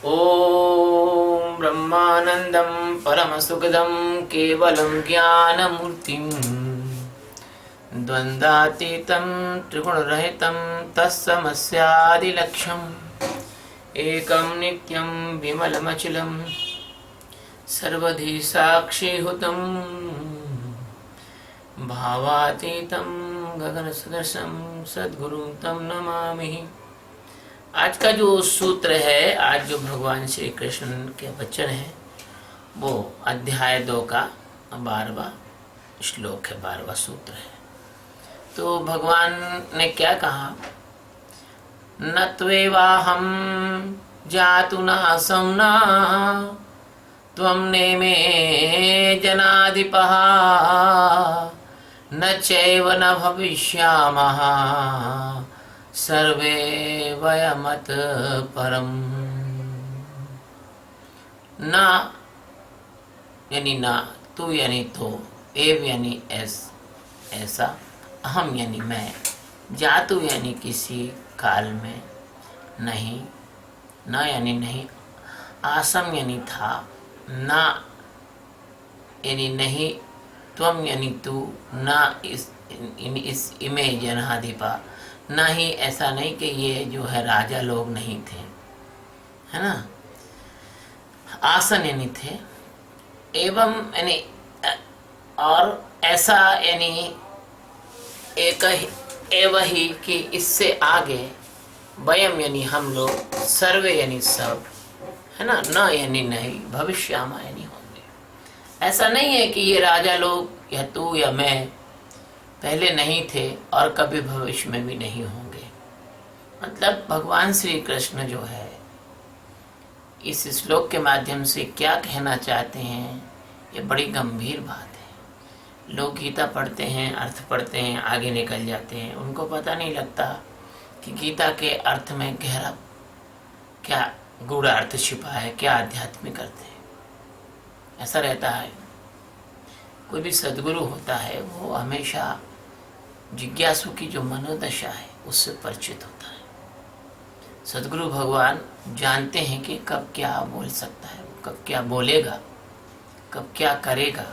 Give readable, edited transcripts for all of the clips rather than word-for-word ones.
ओम ब्रह्मानंदं परमसुखदं केवलं ज्ञानमूर्तिं द्वन्द्वातीतं त्रिगुणरहितं तत्समस्यादिलक्ष्यम् एकं नित्यं विमलमचलं सर्वधी साक्षीभूतं भावातीतं गगनसदृशं सद्गुरुं तं नमामि। आज का जो सूत्र है, आज जो भगवान श्री कृष्ण के वचन है, वो अध्याय 2 का 12वां श्लोक है, 12वां सूत्र है। तो भगवान ने क्या कहा? न त्वेवाहं जातु नासं न त्वं नेमे जनाधिपः न चैव न भविष्यामः सर्वे वयमत परम। ना यानी ना, तू यानी तो, एव यानी ऐसा, अहम यानी मैं, जातु यानी किसी काल में, नहीं, न यानी नहीं, आसम यानी था, ना यानी नहीं, त्वम यानी तू, ना इस इमे जनाधिपा, ना ही ऐसा नहीं कि ये जो है राजा लोग नहीं थे, है ना, आसन यानी थे, एवं यानी और ऐसा यानी एक एव ही कि इससे आगे, वयम यानी हम लोग, सर्वे यानी सब, है ना, न यानी नहीं, भविष्यामा यानी होंगे। ऐसा नहीं है कि ये राजा लोग या तू या मैं पहले नहीं थे और कभी भविष्य में भी नहीं होंगे। मतलब भगवान श्री कृष्ण जो है इस श्लोक के माध्यम से क्या कहना चाहते हैं, ये बड़ी गंभीर बात है। लोग गीता पढ़ते हैं, अर्थ पढ़ते हैं, आगे निकल जाते हैं, उनको पता नहीं लगता कि गीता के अर्थ में गहरा क्या गूढ़ अर्थ छिपा है, क्या आध्यात्मिक अर्थ है। ऐसा रहता है, कोई भी सद्गुरु होता है वो हमेशा जिज्ञासु की जो मनोदशा है उससे परिचित होता है। सद्गुरु भगवान जानते हैं कि कब क्या बोल सकता है, कब क्या बोलेगा, कब क्या करेगा।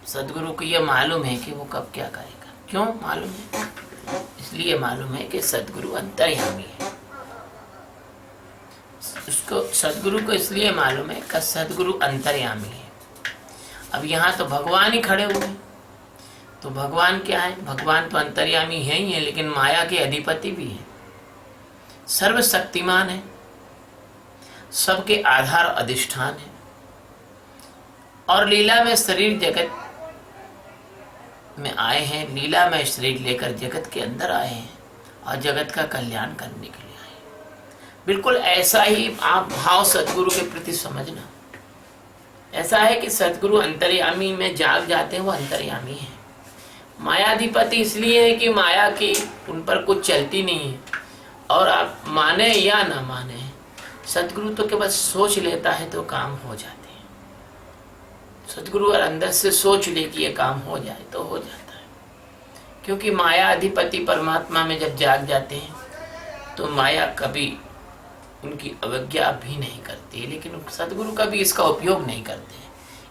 सद्गुरु को यह मालूम है कि वो कब क्या करेगा। क्यों मालूम है? इसलिए मालूम है कि सद्गुरु अंतर्यामी है। उसको सद्गुरु को इसलिए मालूम है कि सद्गुरु अंतर्यामी है। अब यहाँ तो भगवान ही खड़े हुए हैं, तो भगवान क्या है? भगवान तो अंतर्यामी है ही है, लेकिन माया के अधिपति भी है, सर्वशक्तिमान है, सबके आधार अधिष्ठान है, और लीला में शरीर जगत में आए हैं, लीला में शरीर लेकर जगत के अंदर आए हैं और जगत का कल्याण करने के लिए आए हैं। बिल्कुल ऐसा ही आप भाव सद्गुरु के प्रति समझना। ऐसा है कि सद्गुरु अंतर्यामी में जाग जाते हैं, वो अंतर्यामी है। मायाधिपति इसलिए है कि माया की उन पर कुछ चलती नहीं है, और आप माने या ना माने, सद्गुरु तो केवल सोच लेता है तो काम हो जाते हैं। सद्गुरु और अंदर से सोच ले कि ये काम हो जाए तो हो जाता है, क्योंकि माया अधिपति परमात्मा में जब जाग जाते हैं तो माया कभी उनकी अवज्ञा भी नहीं करती है, लेकिन सद्गुरु कभी इसका उपयोग नहीं करते हैं।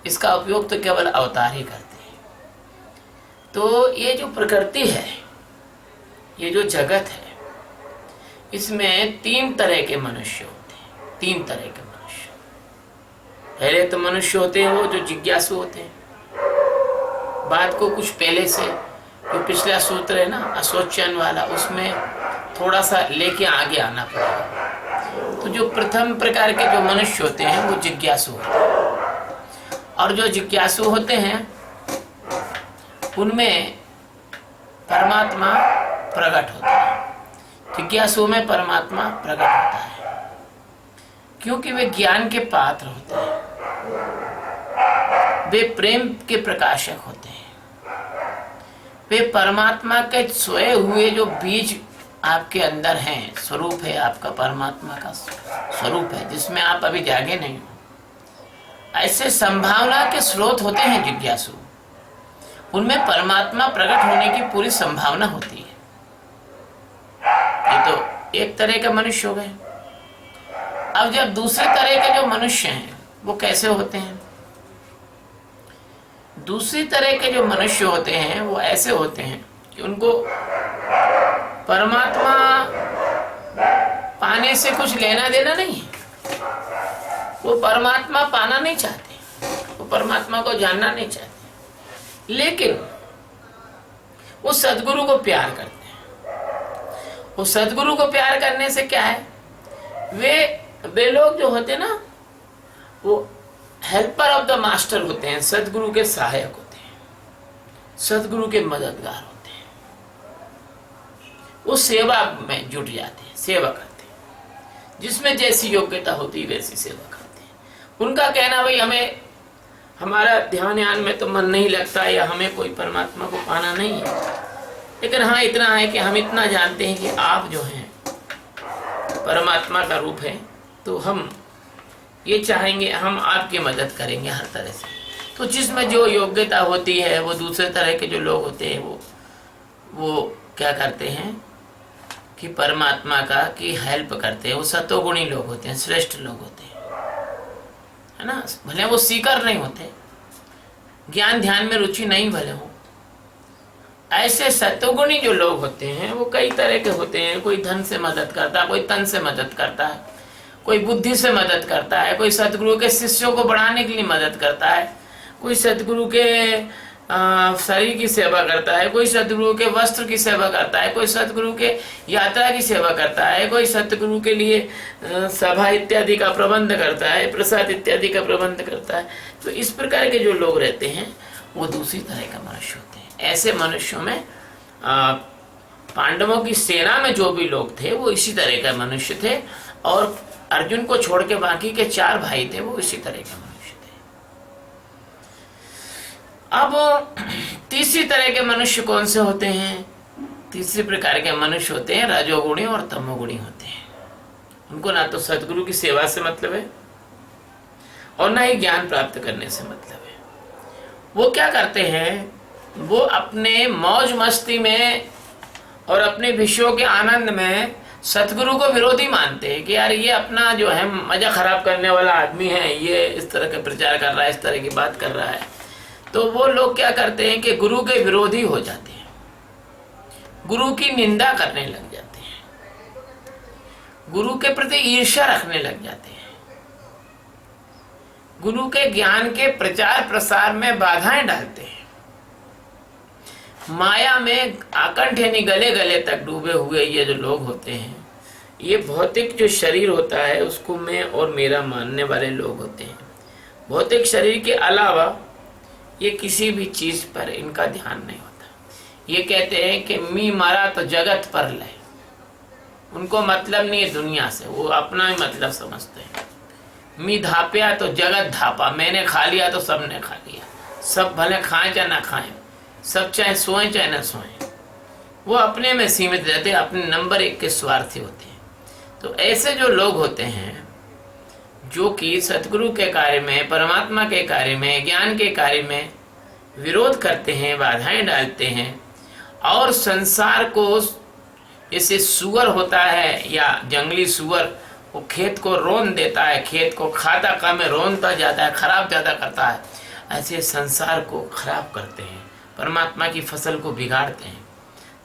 इसका उपयोग तो केवल अवतार ही करते हैं। तो ये जो प्रकृति है, ये जो जगत है, इसमें 3 तरह के मनुष्य होते हैं। 3 तरह के मनुष्य। पहले तो मनुष्य होते हैं वो जो जिज्ञासु होते हैं, बात को कुछ पहले से, जो पिछला सूत्र है ना असोचन वाला, उसमें थोड़ा सा लेके आगे आना पड़ेगा। तो जो प्रथम प्रकार के जो मनुष्य होते हैं वो जिज्ञासु होते हैं, और जो जिज्ञासु होते हैं उनमें परमात्मा प्रकट होता है। जिज्ञासु में परमात्मा प्रकट होता है, क्योंकि वे ज्ञान के पात्र होते हैं, वे प्रेम के प्रकाशक होते हैं, वे परमात्मा के सोए हुए जो बीज आपके अंदर हैं, स्वरूप है आपका, परमात्मा का स्वरूप है जिसमें आप अभी जागे नहीं हो। ऐसे संभावना के स्रोत होते हैं जिज्ञासु। उनमें परमात्मा प्रकट होने की पूरी संभावना होती है। ये तो एक तरह के मनुष्य हो गए। अब जब दूसरे तरह के जो मनुष्य हैं वो कैसे होते हैं? दूसरी तरह के जो मनुष्य होते हैं वो ऐसे होते हैं कि उनको परमात्मा पाने से कुछ लेना देना नहीं है। वो परमात्मा पाना नहीं चाहते, वो परमात्मा को जानना नहीं चाहते, लेकिन वो सद्गुरु को प्यार करते हैं। वो सद्गुरु को प्यार करने से क्या है, वे लोग जो होते हैं ना, वो हेल्पर ऑफ द मास्टर होते हैं, सद्गुरु के सहायक होते हैं, सद्गुरु के मददगार होते हैं। वो सेवा में जुट जाते हैं, सेवा करते हैं, जिसमें जैसी योग्यता होती है वैसी सेवा करते हैं। उनका कहना भाई हमें हमारा ध्यान में तो मन नहीं लगता या हमें कोई परमात्मा को पाना नहीं है, लेकिन हाँ इतना है कि हम इतना जानते हैं कि आप जो हैं परमात्मा का रूप है, तो हम ये चाहेंगे हम आपकी मदद करेंगे हर तरह से। तो जिसमें जो योग्यता होती है, वो दूसरे तरह के जो लोग होते हैं वो क्या करते हैं कि परमात्मा का की हेल्प करते हैं। वो सतोगुणी लोग होते हैं, श्रेष्ठ लोग होते हैं, है ना। भले वो सीकर नहीं होते, ज्ञान ध्यान में रुचि नहीं भले हो, ऐसे सतोगुणी जो लोग होते हैं वो कई तरह के होते हैं। कोई धन से मदद करता है, कोई तन से मदद करता है, कोई बुद्धि से मदद करता है, कोई सतगुरु के शिष्यों को बढ़ाने के लिए मदद करता है, कोई सतगुरु के शरीर की सेवा करता है, कोई सतगुरु के वस्त्र की सेवा करता है, कोई सतगुरु के यात्रा की सेवा करता है, कोई सतगुरु के लिए सभा इत्यादि का प्रबंध करता है, प्रसाद इत्यादि का प्रबंध करता है। तो इस प्रकार के जो लोग रहते हैं वो दूसरी तरह का मनुष्य होते हैं। ऐसे मनुष्यों में पांडवों की सेना में जो भी लोग थे वो इसी तरह का मनुष्य थे, और अर्जुन को छोड़ के बाकी के 4 भाई थे वो इसी तरह के मनुष्य थे। अब तीसरी तरह के मनुष्य कौन से होते हैं? तीसरी प्रकार के मनुष्य होते हैं रजोगुणी और तमोगुणी होते हैं। उनको ना तो सतगुरु की सेवा से मतलब है और ना ही ज्ञान प्राप्त करने से मतलब है। वो क्या करते हैं, वो अपने मौज मस्ती में और अपने विषयों के आनंद में सतगुरु को विरोधी मानते हैं कि यार ये अपना जो है मजा खराब करने वाला आदमी है, ये इस तरह का प्रचार कर रहा है, इस तरह की बात कर रहा है। तो वो लोग क्या करते हैं कि गुरु के विरोधी हो जाते हैं, गुरु की निंदा करने लग जाते हैं, गुरु के प्रति ईर्ष्या रखने लग जाते हैं, गुरु के ज्ञान के प्रचार प्रसार में बाधाएं डालते हैं, माया में आकंठ यानी गले गले तक डूबे हुए ये जो लोग होते हैं, ये भौतिक जो शरीर होता है उसको मैं और मेरा मानने वाले लोग होते हैं। भौतिक शरीर के अलावा ये किसी भी चीज पर इनका ध्यान नहीं होता। ये कहते हैं कि मी मारा तो जगत पर ले, उनको मतलब नहीं है दुनिया से, वो अपना ही मतलब समझते हैं। मी धाप्या तो जगत धापा, मैंने खा लिया तो सबने खा लिया, सब भले खाएं चाहे ना खाएं, सब चाहे सोएं चाहे न सोएं, वो अपने में सीमित रहते हैं, अपने नंबर 1 के स्वार्थी होते हैं। तो ऐसे जो लोग होते हैं जो कि सतगुरु के कार्य में, परमात्मा के कार्य में, ज्ञान के कार्य में विरोध करते हैं, बाधाएं डालते हैं, और संसार को जैसे सुअर होता है या जंगली सुअर वो खेत को रोन देता है, खेत को खाता कम है, रोनता जाता है, खराब ज़्यादा करता है, ऐसे संसार को खराब करते हैं, परमात्मा की फसल को बिगाड़ते हैं।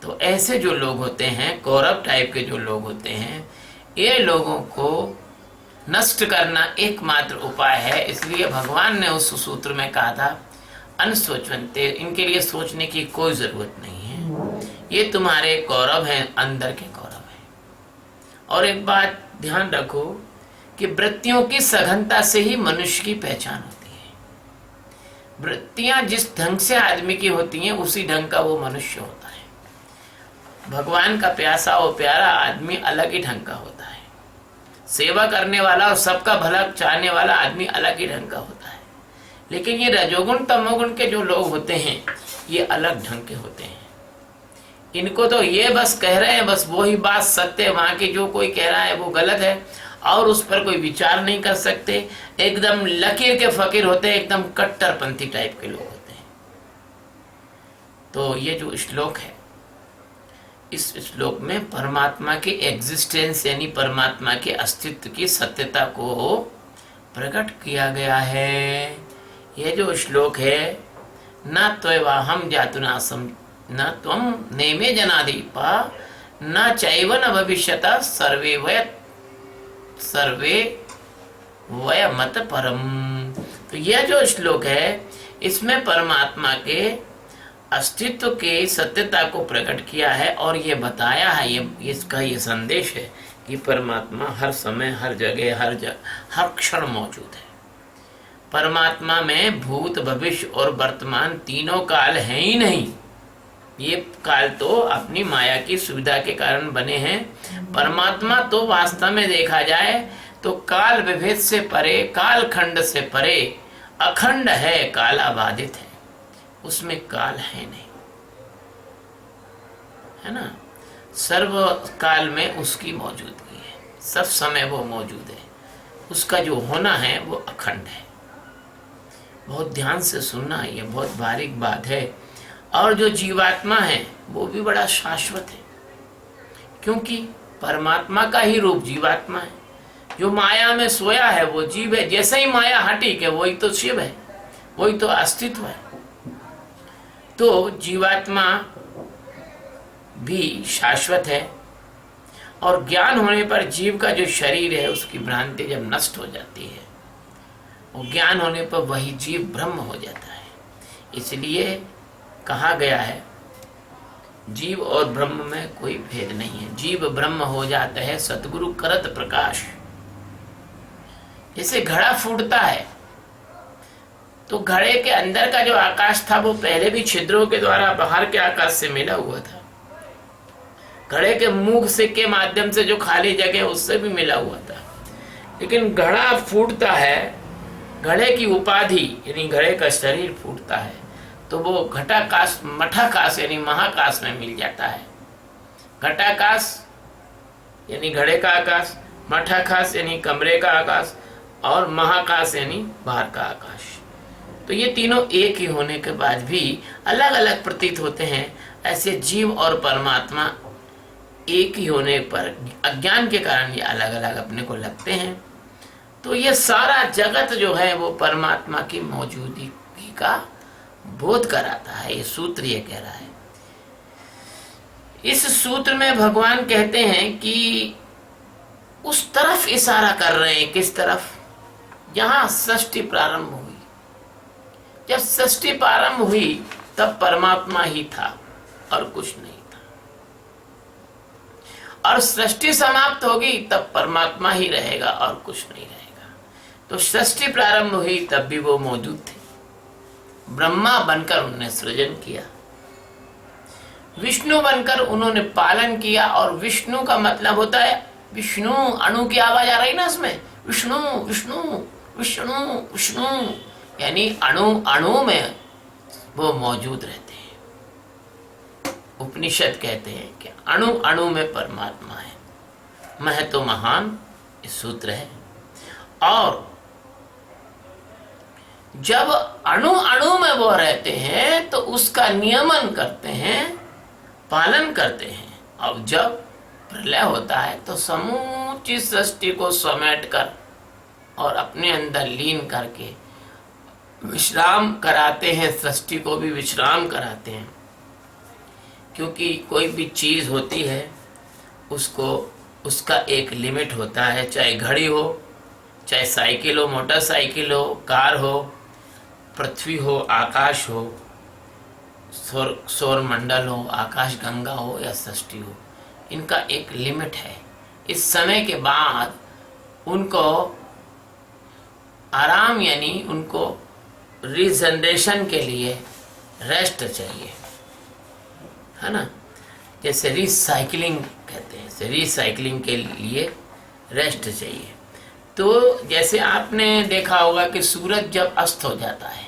तो ऐसे जो लोग होते हैं, कौरव टाइप के जो लोग होते हैं, ये लोगों को नष्ट करना एकमात्र उपाय है। इसलिए भगवान ने उस सूत्र में कहा था अनसोचवंते, इनके लिए सोचने की कोई जरूरत नहीं है, ये तुम्हारे कौरव हैं, अंदर के कौरव हैं। और एक बात ध्यान रखो कि वृत्तियों की सघनता से ही मनुष्य की पहचान होती है। वृत्तियां जिस ढंग से आदमी की होती हैं उसी ढंग का वो मनुष्य होता है। भगवान का प्यासा और प्यारा आदमी अलग ही ढंग का होता है, सेवा करने वाला और सबका भला चाहने वाला आदमी अलग ही ढंग का होता है। लेकिन ये रजोगुण तमोगुण के जो लोग होते हैं ये अलग ढंग के होते हैं। इनको तो ये बस कह रहे हैं, बस वही बात सत्य है, वहां की जो कोई कह रहा है वो गलत है और उस पर कोई विचार नहीं कर सकते। एकदम लकीर के फकीर होते हैं, एकदम कट्टरपंथी टाइप के लोग होते हैं। तो ये जो श्लोक है इस श्लोक में परमात्मा के एग्जिस्टेंस यानी परमात्मा के अस्तित्व की सत्यता को प्रकट किया गया है। यह जो श्लोक है, न त्ववाहम जातुनासम न त्वम नेमे जनादीपा न चैव न भविष्यता सर्वे वय मत परम। तो यह जो श्लोक है, इसमें परमात्मा के अस्तित्व के सत्यता को प्रकट किया है और ये बताया है, इसका ये संदेश है कि परमात्मा हर समय हर जगह हर क्षण मौजूद है। परमात्मा में भूत भविष्य और वर्तमान तीनों काल हैं ही नहीं। ये काल तो अपनी माया की सुविधा के कारण बने हैं। परमात्मा तो वास्तव में देखा जाए तो काल विभेद से परे, काल खंड से परे अखंड है, कालाबाधित है, उसमें काल है नहीं, है ना। सर्व काल में उसकी मौजूदगी है, सब समय वो मौजूद है, उसका जो होना है वो अखंड है। बहुत ध्यान से सुनना, ये बहुत बारीक बात है। और जो जीवात्मा है वो भी बड़ा शाश्वत है, क्योंकि परमात्मा का ही रूप जीवात्मा है। जो माया में सोया है वो जीव है, जैसे ही माया हटी के वही तो शिव है, वही तो अस्तित्व है। तो जीवात्मा भी शाश्वत है और ज्ञान होने पर जीव का जो शरीर है उसकी भ्रांति जब नष्ट हो जाती है, वो ज्ञान होने पर वही जीव ब्रह्म हो जाता है। इसलिए कहा गया है जीव और ब्रह्म में कोई भेद नहीं है, जीव ब्रह्म हो जाता है सतगुरु करत प्रकाश। जैसे घड़ा फूटता है तो घड़े के अंदर का जो आकाश था वो पहले भी छिद्रों के द्वारा बाहर के आकाश से मिला हुआ था, घड़े के मुख से के माध्यम से जो खाली जगह उससे भी मिला हुआ था। लेकिन घड़ा फूटता है, घड़े की उपाधि यानी घड़े का शरीर फूटता है तो वो घटाकाश मठाकाश यानी महाकाश में मिल जाता है। घटाकाश यानी घड़े का आकाश, मठाकाश यानी कमरे का आकाश और महाकाश यानी बाहर का आकाश। तो ये तीनों एक ही होने के बाद भी अलग अलग प्रतीत होते हैं। ऐसे जीव और परमात्मा एक ही होने पर अज्ञान के कारण ये अलग अलग अपने को लगते हैं। तो ये सारा जगत जो है वो परमात्मा की मौजूदगी का बोध कराता है। ये सूत्र ये कह रहा है। इस सूत्र में भगवान कहते हैं कि उस तरफ इशारा कर रहे हैं, किस तरफ, जहां सृष्टि प्रारंभ हुई। जब सृष्टि प्रारंभ हुई तब परमात्मा ही था और कुछ नहीं था, और सृष्टि समाप्त होगी तब परमात्मा ही रहेगा और कुछ नहीं रहेगा। तो सृष्टि प्रारंभ हुई तब भी वो मौजूद थे, ब्रह्मा बनकर उन्होंने सृजन किया, विष्णु बनकर उन्होंने पालन किया। और विष्णु का मतलब होता है विष्णु, अणु की आवाज आ रही ना इसमें, विष्णु विष्णु विष्णु विष्णु, यानी अणु अणु में वो मौजूद रहते हैं। उपनिषद कहते हैं कि अणु अणु में परमात्मा है। मह तो महान इस सूत्र है। और जब अणु अणु में वो रहते हैं तो उसका नियमन करते हैं, पालन करते हैं। अब जब प्रलय होता है तो समूची सृष्टि को समेट कर और अपने अंदर लीन करके विश्राम कराते हैं, सृष्टि को भी विश्राम कराते हैं। क्योंकि कोई भी चीज होती है उसको उसका एक लिमिट होता है, चाहे घड़ी हो, चाहे साइकिल हो, मोटरसाइकिल हो, कार हो, पृथ्वी हो, आकाश हो, सौर मंडल हो, आकाश गंगा हो या सृष्टि हो, इनका एक लिमिट है। इस समय के बाद उनको आराम यानी उनको रीजनरेशन के लिए रेस्ट चाहिए, है ना। जैसे रिसाइकलिंग कहते हैं, रिसाइकलिंग के लिए रेस्ट चाहिए। तो जैसे आपने देखा होगा कि सूरज जब अस्त हो जाता है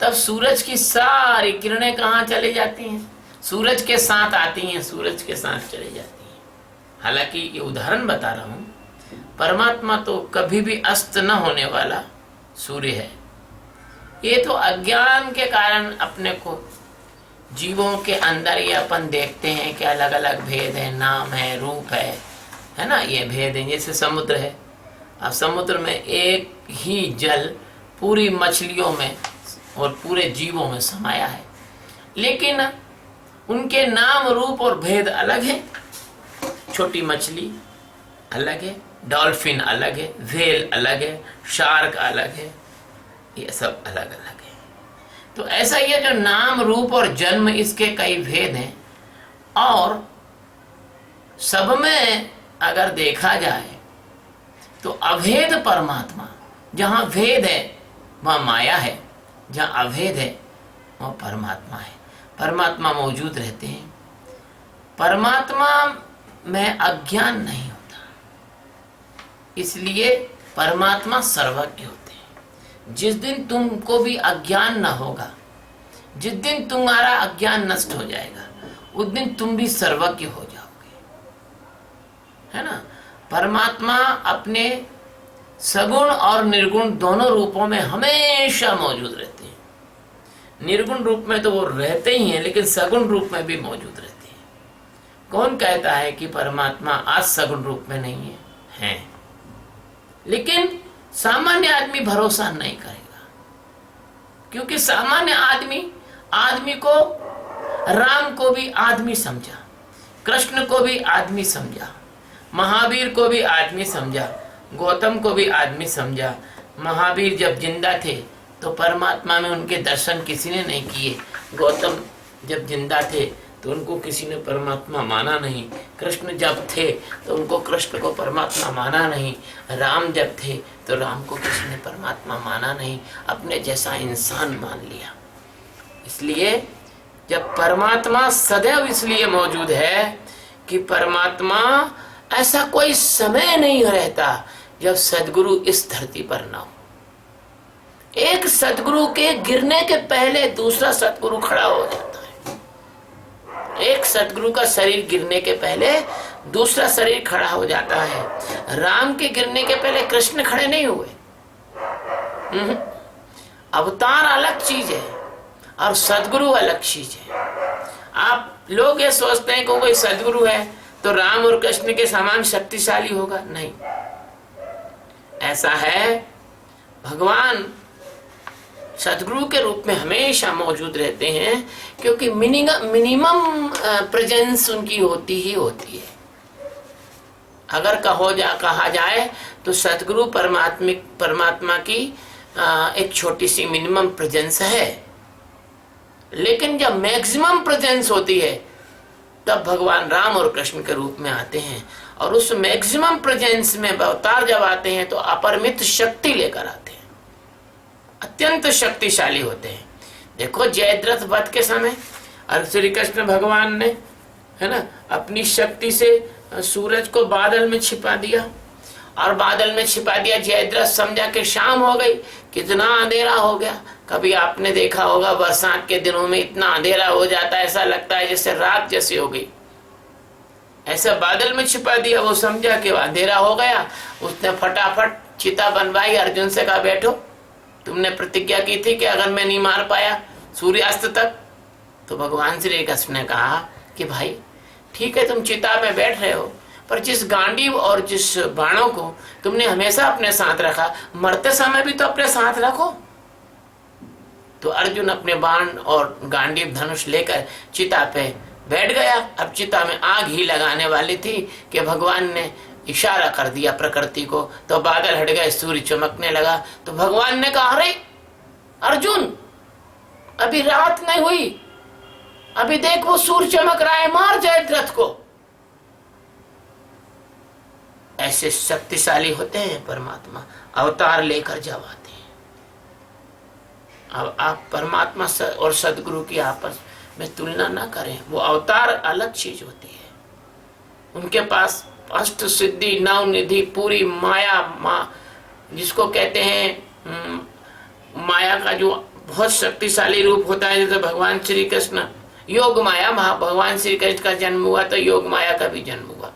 तब सूरज की सारी किरणें कहाँ चली जाती हैं? सूरज के साथ आती हैं, सूरज के साथ चली जाती हैं। हालांकि ये उदाहरण बता रहा हूँ, परमात्मा तो कभी भी अस्त न होने वाला सूर्य है। ये तो अज्ञान के कारण अपने को जीवों के अंदर ये अपन देखते हैं कि अलग अलग भेद है, नाम है, रूप है ना, ये भेद है। जैसे समुद्र है, अब समुद्र में एक ही जल पूरी मछलियों में और पूरे जीवों में समाया है, लेकिन उनके नाम, रूप और भेद अलग है। छोटी मछली अलग है, डॉल्फिन अलग है, व्हेल अलग है, शार्क अलग है, ये सब अलग अलग है। तो ऐसा ये जो नाम, रूप और जन्म, इसके कई भेद हैं। और सब में अगर देखा जाए तो अभेद परमात्मा, जहाँ भेद है वहाँ माया है, जहाँ अभेद है वहाँ परमात्मा है। परमात्मा मौजूद रहते हैं। परमात्मा में अज्ञान नहीं होता, इसलिए परमात्मा सर्वज्ञ होते हैं। जिस दिन तुमको भी अज्ञान न होगा, जिस दिन तुम्हारा अज्ञान नष्ट हो जाएगा, उस दिन तुम भी सर्वज्ञ हो जाओगे, है ना। परमात्मा अपने सगुण और निर्गुण दोनों रूपों में हमेशा मौजूद रहते हैं। निर्गुण रूप में तो वो रहते ही हैं, लेकिन सगुण रूप में भी मौजूद रहते हैं। कौन कहता है कि परमात्मा आज सगुण रूप में नहीं है? लेकिन सामान्य आदमी भरोसा नहीं करेगा, क्योंकि सामान्य आदमी को, राम को भी आदमी समझा, कृष्ण को भी आदमी समझा, महावीर को भी आदमी समझा, गौतम को भी आदमी समझा। महावीर जब जिंदा थे तो परमात्मा में उनके दर्शन किसी ने नहीं किए। गौतम जब जिंदा थे तो उनको किसी ने परमात्मा माना नहीं। कृष्ण जब थे तो उनको, कृष्ण को परमात्मा माना नहीं। राम जब थे तो राम को किसी ने परमात्मा माना नहीं, अपने जैसा इंसान मान लिया। इसलिए जब परमात्मा सदैव इसलिए मौजूद है कि परमात्मा, ऐसा कोई समय नहीं रहता जब सदगुरु इस धरती पर ना हो। एक सदगुरु के गिरने के पहले दूसरा सदगुरु खड़ा हो जाता है। एक सदगुरु का शरीर गिरने के पहले दूसरा शरीर खड़ा हो जाता है। राम के गिरने के पहले कृष्ण खड़े नहीं हुए। अवतार अलग चीज है और सदगुरु अलग चीज है। आप लोग ये सोचते हैं कि कोई सदगुरु है तो राम और कृष्ण के समान शक्तिशाली होगा, नहीं। ऐसा है, भगवान सदगुरु के रूप में हमेशा मौजूद रहते हैं, क्योंकि मिनिमम प्रेजेंस उनकी होती ही होती है। अगर कहा जाए तो सदगुरु परमात्मा की एक छोटी सी मिनिमम प्रेजेंस है, लेकिन जब मैक्सिमम प्रेजेंस होती है तब भगवान राम और कृष्ण के रूप में आते हैं। और उस मैक्सिमम प्रेजेंस में अवतार जब आते हैं तो अपरिमित शक्ति लेकर आते हैं, अत्यंत शक्तिशाली होते हैं। देखो जयद्रथ वध के समय और श्री कृष्ण भगवान ने, है ना, अपनी शक्ति से सूरज को बादल में छिपा दिया, और बादल में छिपा दिया। जयद्रथ समझा कि शाम हो गई, कितना अंधेरा हो गया। कभी आपने देखा होगा बरसात के दिनों में इतना अंधेरा हो जाता है, ऐसा लगता है जैसे रात जैसी हो गई। ऐसा बादल में छिपा दिया, वो समझा कि अंधेरा हो गया। उसने फटाफट चिता बनवाई, अर्जुन से कहा बैठो, तुमने प्रतिज्ञा की थी कि अगर मैं नहीं मार पाया सूर्यास्त तक। तो भगवान श्री कृष्ण ने कहा कि भाई ठीक है, तुम चिता में बैठ रहे हो, पर जिस गांडीव और जिस बाणों को तुमने हमेशा अपने साथ रखा, मरते समय भी तो अपने साथ रखो। तो अर्जुन अपने बाण और गांडीव धनुष लेकर चिता पे बैठ गया। अब चिता में आग ही लगाने वाली थी कि भगवान ने इशारा कर दिया प्रकृति को, तो बादल हट गए, सूर्य चमकने लगा। तो भगवान ने कहा, अरे अर्जुन, अभी रात नहीं हुई, अभी देख वो सूर्य चमक रहा है, मार जयद्रथ को। ऐसे शक्तिशाली होते हैं परमात्मा, अवतार लेकर जब आते हैं। अब आप परमात्मा और सदगुरु की आपस में तुलना ना करें, वो अवतार अलग चीज होती है। उनके पास अष्ट सिद्धि, नवनिधि, पूरी माया जिसको कहते हैं माया का जो बहुत शक्तिशाली रूप होता है। जैसे भगवान श्री कृष्ण योग माया, भगवान श्री कृष्ण का जन्म हुआ तो योग माया का भी जन्म हुआ।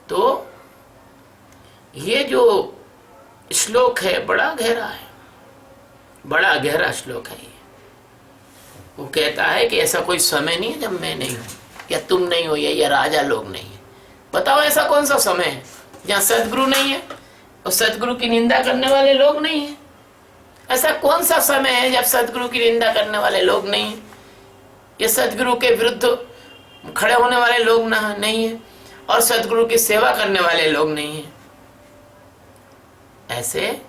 तो ये जो श्लोक है बड़ा गहरा है, बड़ा गहरा श्लोक है ये। वो कहता है कि ऐसा कोई समय नहीं है जब मैं नहीं हूं, या तुम नहीं हो, या राजा लोग नहीं है। बताओ ऐसा कौन सा समय है जहाँ सदगुरु नहीं है और सदगुरु की निंदा करने वाले लोग नहीं है? ऐसा कौन सा समय है जब सदगुरु की निंदा करने वाले लोग नहीं है, या सदगुरु के विरुद्ध खड़े होने वाले लोग नहीं है, और सदगुरु की सेवा करने वाले लोग नहीं है? ऐसे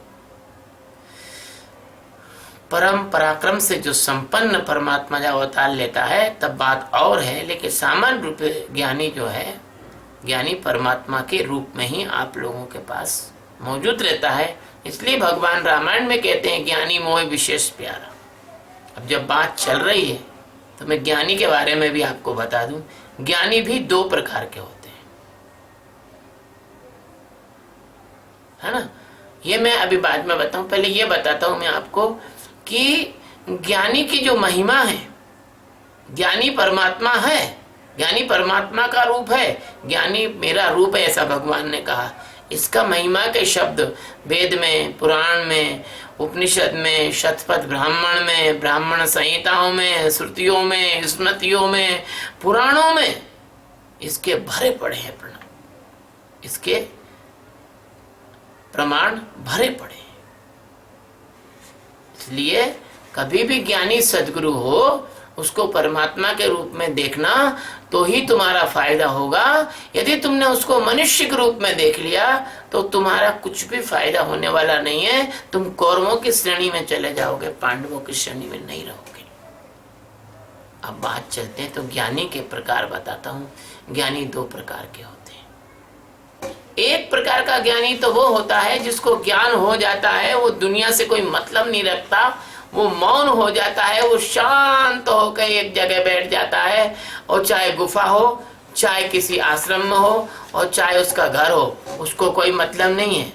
परम पराक्रम से जो संपन्न परमात्मा जब अवतार लेता है तब बात और है, लेकिन सामान्य रूप ज्ञानी जो है, ज्ञानी परमात्मा के रूप में ही आप लोगों के पास मौजूद रहता है। इसलिए भगवान रामायण में कहते हैं ज्ञानी मोह विशेष प्यारा। अब जब बात चल रही है तो मैं ज्ञानी के बारे में भी आपको बता दूं। ज्ञानी भी दो प्रकार के होते हैं, है ना। ये मैं अभी बाद में बताऊं, पहले ये बताता हूं मैं आपको कि ज्ञानी की जो महिमा है, ज्ञानी परमात्मा है, ज्ञानी परमात्मा का रूप है, ज्ञानी मेरा रूप है ऐसा भगवान ने कहा। इसका महिमा के शब्द वेद में, पुराण में, उपनिषद में, शतपथ ब्राह्मण में, ब्राह्मण संहिताओं में, श्रुतियों में, स्मृतियों में, पुराणों में इसके भरे पड़े हैं इसके प्रमाण भरे पड़े हैं। इसलिए कभी भी ज्ञानी सदगुरु हो उसको परमात्मा के रूप में देखना तो ही तुम्हारा फायदा होगा। यदि तुमने उसको मनुष्य के रूप में देख लिया तो तुम्हारा कुछ भी फायदा होने वाला नहीं है। तुम कौरवों की श्रेणी में चले जाओगे, पांडवों की श्रेणी में नहीं रहोगे। अब बात चलते हैं तो ज्ञानी के प्रकार बताता हूँ। ज्ञानी दो प्रकार के होते हैं। एक प्रकार का ज्ञानी तो वो होता है जिसको ज्ञान हो जाता है, वो दुनिया से कोई मतलब नहीं रखता, वो मौन हो जाता है, वो शांत होकर एक जगह बैठ जाता है, और चाहे गुफा हो, चाहे किसी आश्रम में हो, और चाहे उसका घर हो, उसको कोई मतलब नहीं है।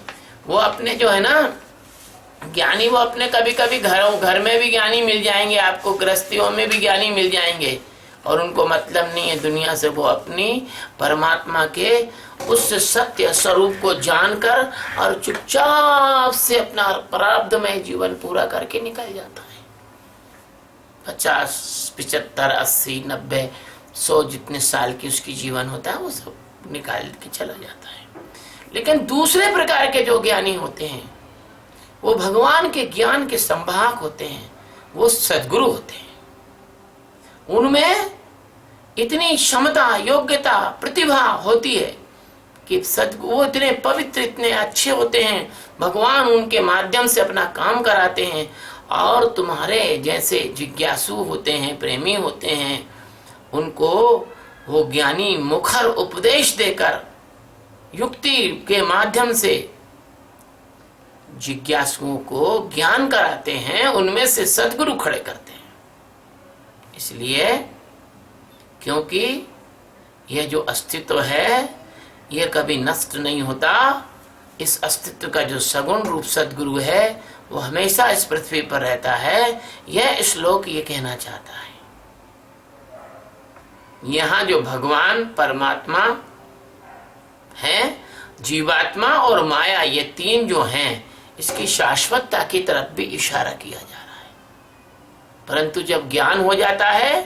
वो अपने जो है ना ज्ञानी, वो अपने कभी कभी घर में भी ज्ञानी मिल जाएंगे आपको, गृहस्थियों में भी ज्ञानी मिल जाएंगे, और उनको मतलब नहीं है दुनिया से। वो अपनी परमात्मा के उस सत्य स्वरूप को जानकर और चुपचाप से अपना प्रारब्धमय जीवन पूरा करके निकल जाता है। 50, 75, 80, 90, 100 जितने साल की उसकी जीवन होता है वो सब निकाल के चला जाता है। लेकिन दूसरे प्रकार के जो ज्ञानी होते हैं वो भगवान के ज्ञान के संवाहक होते हैं, वो सद्गुरु होते हैं। उनमें इतनी क्षमता, योग्यता, प्रतिभा होती है कि वो इतने पवित्र, इतने अच्छे होते हैं, भगवान उनके माध्यम से अपना काम कराते हैं। और तुम्हारे जैसे जिज्ञासु होते हैं, प्रेमी होते हैं, उनको वो ज्ञानी मुखर उपदेश देकर युक्ति के माध्यम से जिज्ञासुओं को ज्ञान कराते हैं, उनमें से सद्गुरु खड़े करते हैं। इसलिए क्योंकि यह जो अस्तित्व है यह कभी नष्ट नहीं होता। इस अस्तित्व का जो सगुण रूप सद्गुरु है वो हमेशा इस पृथ्वी पर रहता है। यह श्लोक ये कहना चाहता है। यहाँ जो भगवान परमात्मा है, जीवात्मा और माया, ये तीन जो हैं, इसकी शाश्वतता की तरफ भी इशारा किया जा रहा है। परंतु जब ज्ञान हो जाता है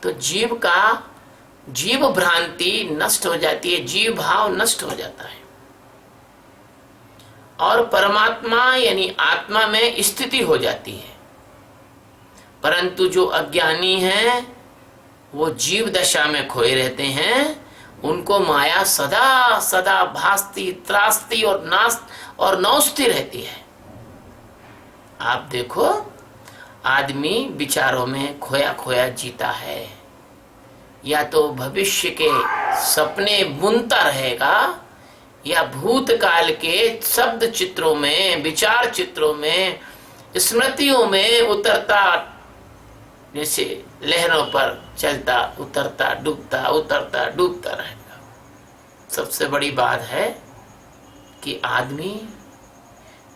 तो जीव भ्रांति नष्ट हो जाती है, जीव भाव नष्ट हो जाता है, और परमात्मा यानी आत्मा में स्थिति हो जाती है। परंतु जो अज्ञानी हैं वो जीव दशा में खोए रहते हैं, उनको माया सदा सदा भासती, त्रासती और नौचती रहती है। आप देखो, आदमी विचारों में खोया खोया जीता है, या तो भविष्य के सपने बुनता रहेगा, या भूतकाल के शब्द चित्रों में, विचार चित्रों में, स्मृतियों में उतरता, जैसे लहरों पर चलता उतरता डूबता रहेगा। सबसे बड़ी बात है कि आदमी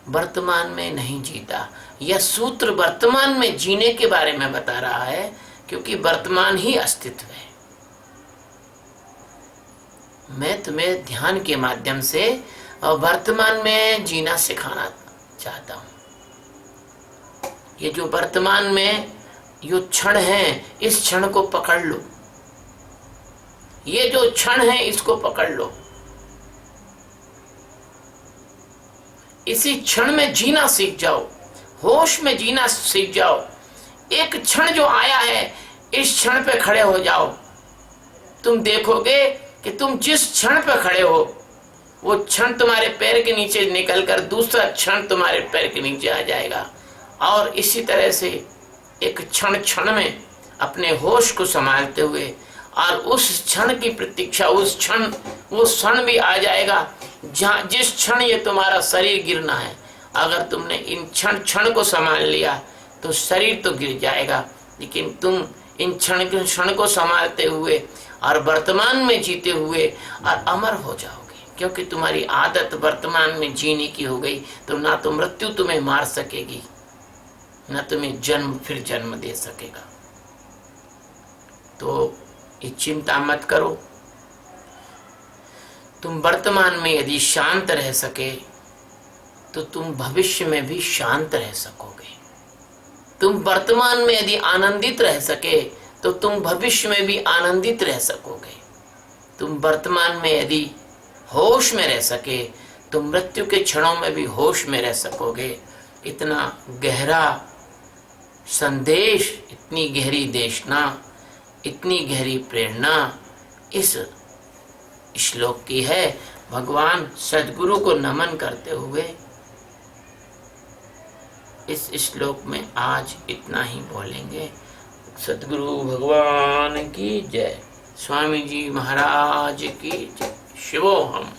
वर्तमान में नहीं जीता। यह सूत्र वर्तमान में जीने के बारे में बता रहा है, क्योंकि वर्तमान ही अस्तित्व है। मैं तुम्हें ध्यान के माध्यम से वर्तमान में जीना सिखाना चाहता हूं। ये जो वर्तमान में यो क्षण है, इस क्षण को पकड़ लो, ये जो क्षण है इसको पकड़ लो, इसी क्षण में जीना सीख जाओ, होश में जीना सीख जाओ। एक क्षण जो आया है इस क्षण पे खड़े हो जाओ। तुम देखोगे कि तुम जिस क्षण पे खड़े हो वो क्षण तुम्हारे पैर के नीचे निकलकर दूसरा क्षण तुम्हारे पैर के नीचे आ जाएगा। और इसी तरह से एक क्षण क्षण में अपने होश को संभालते हुए और उस क्षण की प्रतीक्षा, उस क्षण वो क्षण भी आ जाएगा जहाँ जिस क्षण ये तुम्हारा शरीर गिरना है। अगर तुमने इन क्षण को संभाल लिया तो शरीर तो गिर जाएगा, लेकिन तुम इन क्षण को संभालते हुए और वर्तमान में जीते हुए और अमर हो जाओगे, क्योंकि तुम्हारी आदत वर्तमान में जीने की हो गई। तो ना तो मृत्यु तुम्हें मार सकेगी, ना तुम्हें जन्म फिर जन्म दे सकेगा। तो ये चिंता मत करो। तुम वर्तमान में यदि शांत रह सके तो तुम भविष्य में भी शांत रह सकोगे। तुम वर्तमान में यदि आनंदित रह सके तो तुम भविष्य में भी आनंदित रह सकोगे। तुम वर्तमान में यदि होश में रह सके तो मृत्यु के क्षणों में भी होश में रह सकोगे। इतना गहरा संदेश, इतनी गहरी देशना, इतनी गहरी प्रेरणा इस श्लोक की है। भगवान सद्गुरु को नमन करते हुए इस श्लोक में आज इतना ही बोलेंगे। सद्गुरु भगवान की जय, स्वामी जी महाराज की जय। शिवोहम।